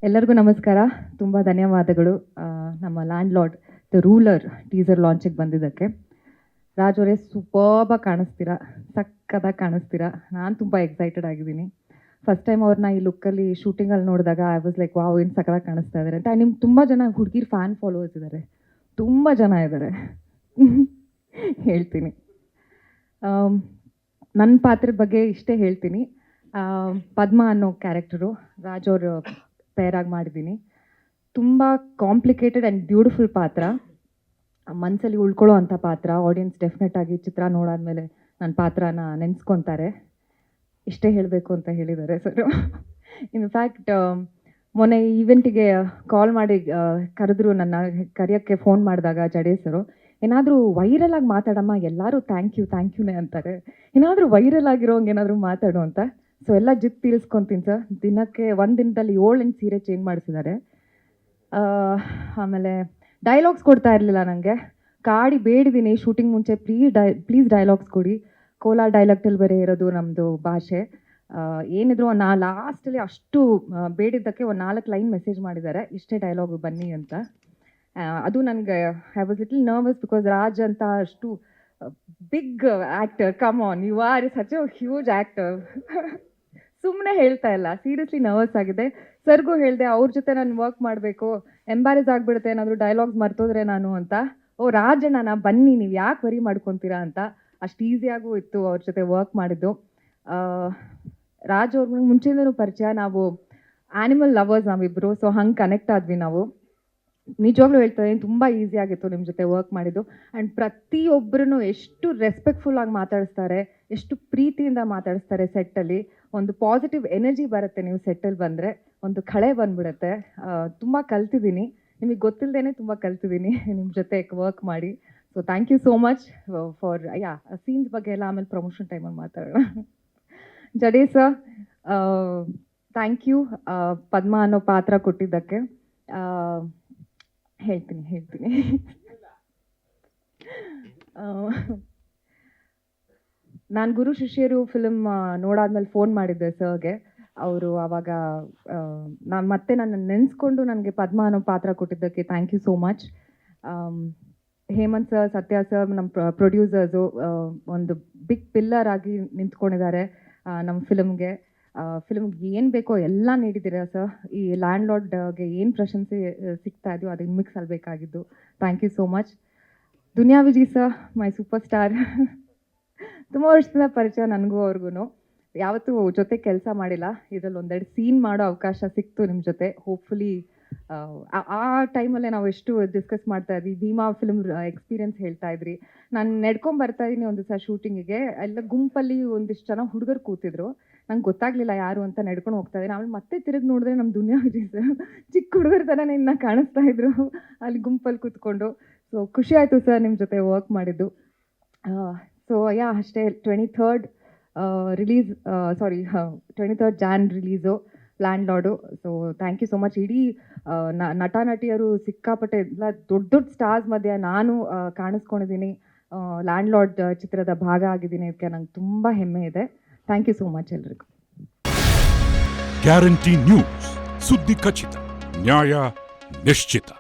ಎಲ್ಲರಿಗೂ ನಮಸ್ಕಾರ. ತುಂಬ ಧನ್ಯವಾದಗಳು ನಮ್ಮ land lord the ruler teaser ಲಾಂಚಿಗೆ ಬಂದಿದ್ದಕ್ಕೆ. ರಾಜ್ ಅವರೇ ಸೂಪರ್ಬಾಗಿ ಕಾಣಿಸ್ತೀರಾ, ಸಕ್ಕತ್ತಾಗಿ ಕಾಣಿಸ್ತೀರಾ. ನಾನು ತುಂಬ ಎಕ್ಸೈಟೆಡ್ ಆಗಿದ್ದೀನಿ. ಫಸ್ಟ್ ಟೈಮ್ ಅವ್ರನ್ನ ಈ ಲುಕ್ಕಲ್ಲಿ ಶೂಟಿಂಗಲ್ಲಿ ನೋಡಿದಾಗ ಐ ವಾಸ್ ಲೈಕ್ ವಾವ್, ಏನು ಸಕ್ಕತ್ತಾಗಿ ಕಾಣಿಸ್ತಾ ಇದ್ದಾರೆ ಅಂತ. ನಿಮ್ಗೆ ತುಂಬ ಜನ ಹುಡುಗಿರ್ ಫ್ಯಾನ್ ಫಾಲೋವರ್ಸ್ ಇದ್ದಾರೆ, ತುಂಬ ಜನ ಇದ್ದಾರೆ. ಹೇಳ್ತೀನಿ, ನನ್ನ ಪಾತ್ರದ ಬಗ್ಗೆ ಇಷ್ಟೇ ಹೇಳ್ತೀನಿ. ಪದ್ಮ ಅನ್ನೋ ಕ್ಯಾರೆಕ್ಟರು ರಾಜ್ ಅವರು ಪೇರಾಗಿ ಮಾಡಿದ್ದೀನಿ. ತುಂಬ ಕಾಂಪ್ಲಿಕೇಟೆಡ್ ಆ್ಯಂಡ್ ಬ್ಯೂಟಿಫುಲ್ ಪಾತ್ರ, ಮನಸ್ಸಲ್ಲಿ ಉಳ್ಕೊಳ್ಳೋ ಅಂಥ ಪಾತ್ರ. ಆಡಿಯನ್ಸ್ ಡೆಫಿನೆಟಾಗಿ ಚಿತ್ರ ನೋಡಾದ್ಮೇಲೆ ನನ್ನ ಪಾತ್ರನ ನೆನೆಸ್ಕೊತಾರೆ. ಇಷ್ಟೇ ಹೇಳಬೇಕು ಅಂತ ಹೇಳಿದ್ದಾರೆ ಸರ್. ಇನ್ಫ್ಯಾಕ್ಟ್ ಮೊನ್ನೆ ಈವೆಂಟಿಗೆ ಕಾಲ್ ಮಾಡಿ ಕರೆದ್ರು, ನನ್ನ ಕರೆಯೋಕ್ಕೆ ಫೋನ್ ಮಾಡಿದಾಗ ಜಡೇಸರು, ಏನಾದರೂ ವೈರಲಾಗಿ ಮಾತಾಡಮ್ಮ, ಎಲ್ಲರೂ ಥ್ಯಾಂಕ್ ಯೂನೇ ಅಂತಾರೆ, ಏನಾದರೂ ವೈರಲ್ ಆಗಿರೋಂಗೆ ಏನಾದರೂ ಮಾತಾಡು ಅಂತ. ಸೊ ಎಲ್ಲ ಜಿತ್ ತಿಳಿಸ್ಕೊತೀನಿ ಸರ್. ದಿನಕ್ಕೆ ಒಂದು ದಿನದಲ್ಲಿ 7-8 ಸೀರೆ ಚೇಂಜ್ ಮಾಡಿಸಿದ್ದಾರೆ. ಆಮೇಲೆ ಡೈಲಾಗ್ಸ್ ಕೊಡ್ತಾ ಇರಲಿಲ್ಲ ನನಗೆ, ಕಾಡಿ ಬೇಡಿದ್ದೀನಿ ಶೂಟಿಂಗ್ ಮುಂಚೆ, ಪ್ಲೀಸ್ ಡೈಲಾಗ್ಸ್ ಕೊಡಿ. ಕೋಲಾರ ಡೈಲಾಗ್ಟಲ್ಲಿ ಬೇರೆ ಇರೋದು ನಮ್ಮದು ಭಾಷೆ. ಏನಿದ್ರು ಲಾಸ್ಟಲ್ಲಿ ಅಷ್ಟು ಬೇಡಿದ್ದಕ್ಕೆ ಒಂದು 4 ಲೈನ್ ಮೆಸೇಜ್ ಮಾಡಿದ್ದಾರೆ, ಇಷ್ಟೇ ಡೈಲಾಗು ಬನ್ನಿ ಅಂತ. ಅದು ನನಗೆ I was little nervous because Raj ಅಂತ ಅಷ್ಟು big actor, come on, you are such a huge actor. ಸುಮ್ಮನೆ ಹೇಳ್ತಾ ಇಲ್ಲ, ಸೀರಿಯಸ್ಲಿ ನರ್ವಸ್ ಆಗಿದೆ. ಸರ್ಗೂ ಹೇಳಿದೆ, ಅವ್ರ ಜೊತೆ ನಾನು ವರ್ಕ್ ಮಾಡಬೇಕು, ಎಂಬಾರೆಸ್ ಆಗಿಬಿಡುತ್ತೆ ಏನಾದರೂ ಡೈಲಾಗ್ಸ್ ಮರ್ತೋದ್ರೆ ನಾನು ಅಂತ. ಓ ರಾಜಣ್ಣ ಬನ್ನಿ, ನೀವು ಯಾಕೆ ವರಿ ಮಾಡ್ಕೊತೀರಾ ಅಂತ. ಅಷ್ಟು ಈಸಿಯಾಗೂ ಇತ್ತು ಅವ್ರ ಜೊತೆ ವರ್ಕ್ ಮಾಡಿದ್ದು. ರಾಜ್ ಅವ್ರ ಮುಂಚೆಯಿಂದನೂ ಪರಿಚಯ, ನಾವು ಆ್ಯನಿಮಲ್ ಲವರ್ಸ್ ನಾವಿಬ್ಬರು, ಸೊ ಹಂಗೆ ಕನೆಕ್ಟ್ ಆದ್ವಿ ನಾವು. ನಿಜವಾಗ್ಲೂ ಹೇಳ್ತಾರೆ, ತುಂಬ ಈಸಿಯಾಗಿತ್ತು ನಿಮ್ಮ ಜೊತೆ ವರ್ಕ್ ಮಾಡಿದ್ದು. ಆ್ಯಂಡ್ ಪ್ರತಿಯೊಬ್ಬರೂ ಎಷ್ಟು ರೆಸ್ಪೆಕ್ಟ್ಫುಲ್ಲಾಗಿ ಮಾತಾಡಿಸ್ತಾರೆ, ಎಷ್ಟು ಪ್ರೀತಿಯಿಂದ ಮಾತಾಡಿಸ್ತಾರೆ ಸೆಟ್ಟಲ್ಲಿ. ಒಂದು ಪಾಸಿಟಿವ್ ಎನರ್ಜಿ ಬರುತ್ತೆ ನೀವು ಸೆಟ್ಟಲ್ಲಿ ಬಂದರೆ, ಒಂದು ಕಳೆ ಬಂದ್ಬಿಡುತ್ತೆ. ತುಂಬ ಕಲ್ತಿದ್ದೀನಿ, ನಿಮಗೆ ಗೊತ್ತಿಲ್ಲದೇ ತುಂಬ ಕಲ್ತಿದ್ದೀನಿ ನಿಮ್ಮ ಜೊತೆ ವರ್ಕ್ ಮಾಡಿ. So thank you so much for scenes ಬಗ್ಗೆ ಎಲ್ಲ ಆಮೇಲೆ ಪ್ರಮೋಷನ್ ಟೈಮಲ್ಲಿ ಮಾತಾಡೋಣ. Jade sir, thank you Padma ಅನ್ನೋ ಪಾತ್ರ ಕೊಟ್ಟಿದ್ದಕ್ಕೆ. ಹೇಳ್ತೀನಿ ನಾನು ಗುರು ಶಿಷ್ಯರು ಫಿಲ್ಮ್ ನೋಡಾದ್ಮೇಲೆ ಫೋನ್ ಮಾಡಿದ್ದೆ ಸರ್ಗೆ. ಅವರು ಆವಾಗ ನಾನು ನೆನೆಸ್ಕೊಂಡು ನನಗೆ ಪದ್ಮ ಅನ್ನೋ ಪಾತ್ರ ಕೊಟ್ಟಿದ್ದಕ್ಕೆ thank you so much. Hemanth sir, Satya sir, ನಮ್ಮ ಪ್ರೊಡ್ಯೂಸರ್ಸು ಒಂದು ಬಿಗ್ ಪಿಲ್ಲರ್ ಆಗಿ ನಿಂತ್ಕೊಂಡಿದ್ದಾರೆ ನಮ್ಮ ಫಿಲ್ಮ್ಗೆ ಏನು ಬೇಕೋ ಎಲ್ಲ ನೀಡಿದ್ದೀರಾ ಸರ್. ಈ ಲ್ಯಾಂಡ್ ಲಾರ್ಡ್ಗೆ ಏನು ಪ್ರಶಂಸೆ ಸಿಗ್ತಾ ಇದೆಯೋ ಅದು ನಿಮಗೆ ಸಲ್ಲಬೇಕಾಗಿದ್ದು. Thank you so much. Duniya Viji sir, my superstar. ತುಂಬ ವರ್ಷದಿಂದ ಪರಿಚಯ ನನಗೂ ಅವ್ರಿಗೂ, ಯಾವತ್ತೂ ಜೊತೆ ಕೆಲಸ ಮಾಡಿಲ್ಲ. ಇದರಲ್ಲಿ ಒಂದೆರಡು ಸೀನ್ ಮಾಡೋ ಅವಕಾಶ ಸಿಕ್ತು ನಿಮ್ಮ ಜೊತೆ. ಹೋಪ್ಫುಲಿ ಆ ಟೈಮಲ್ಲೇ ನಾವು ಎಷ್ಟು ಡಿಸ್ಕಸ್ ಮಾಡ್ತಾ ಇದ್ವಿ, ಭೀಮಾ ಫಿಲ್ಮ್ ಎಕ್ಸ್ಪೀರಿಯನ್ಸ್ ಹೇಳ್ತಾ ಇದ್ರಿ. ನಾನು ನಡ್ಕೊಂಡು ಬರ್ತಾ ಇದ್ದೀನಿ ಒಂದು ದಿವಸ ಶೂಟಿಂಗಿಗೆ, ಎಲ್ಲ ಗುಂಪಲ್ಲಿ ಒಂದಿಷ್ಟು ಜನ ಹುಡುಗರು ಕೂತಿದ್ರು, ನಂಗೆ ಗೊತ್ತಾಗಲಿಲ್ಲ ಯಾರು ಅಂತ. ನಡ್ಕೊಂಡು ಹೋಗ್ತಾ ಇದ್ದೀನಿ, ಆಮೇಲೆ ಮತ್ತೆ ತಿರುಗಿ ನೋಡಿದ್ರೆ ನಮ್ಮ ದುನಿಯಾ ವಿಜಯ್ ಸರ್ ಚಿಕ್ಕ ಹುಡುಗರ ಥರನೇ ಇನ್ನು ಕಾಣಿಸ್ತಾ ಇದ್ರು ಅಲ್ಲಿ ಗುಂಪಲ್ಲಿ ಕೂತ್ಕೊಂಡು. ಸೊ ಖುಷಿ ಆಯಿತು ಸರ್ ನಿಮ್ಮ ಜೊತೆ ವರ್ಕ್ ಮಾಡಿದ್ದು. ಸೊ ಅಷ್ಟೇ, 23rd release, 23rd Jan release land lord. So thank you so much. ಇಡೀ ನಟ ನಟಿಯರು ಸಿಕ್ಕಾಪಟ್ಟೆ ಎಲ್ಲ ದೊಡ್ಡ ಸ್ಟಾರ್ಸ್ ಮಧ್ಯೆ ನಾನು ಕಾಣಿಸ್ಕೊಂಡಿದ್ದೀನಿ, ಲ್ಯಾಂಡ್ ಲಾರ್ಡ್ ಚಿತ್ರದ ಭಾಗ ಆಗಿದ್ದೀನಿ. ಇದಕ್ಕೆ ನಂಗೆ ತುಂಬ ಹೆಮ್ಮೆ ಇದೆ. ಥ್ಯಾಂಕ್ ಯು ಸೋ ಮಚ್ ಎಲ್ರಿಗೂ. ಗ್ಯಾರಂಟಿ ನ್ಯೂಸ್, ಸುದ್ದಿ ಖಚಿತ, ನ್ಯಾಯ ನಿಶ್ಚಿತ.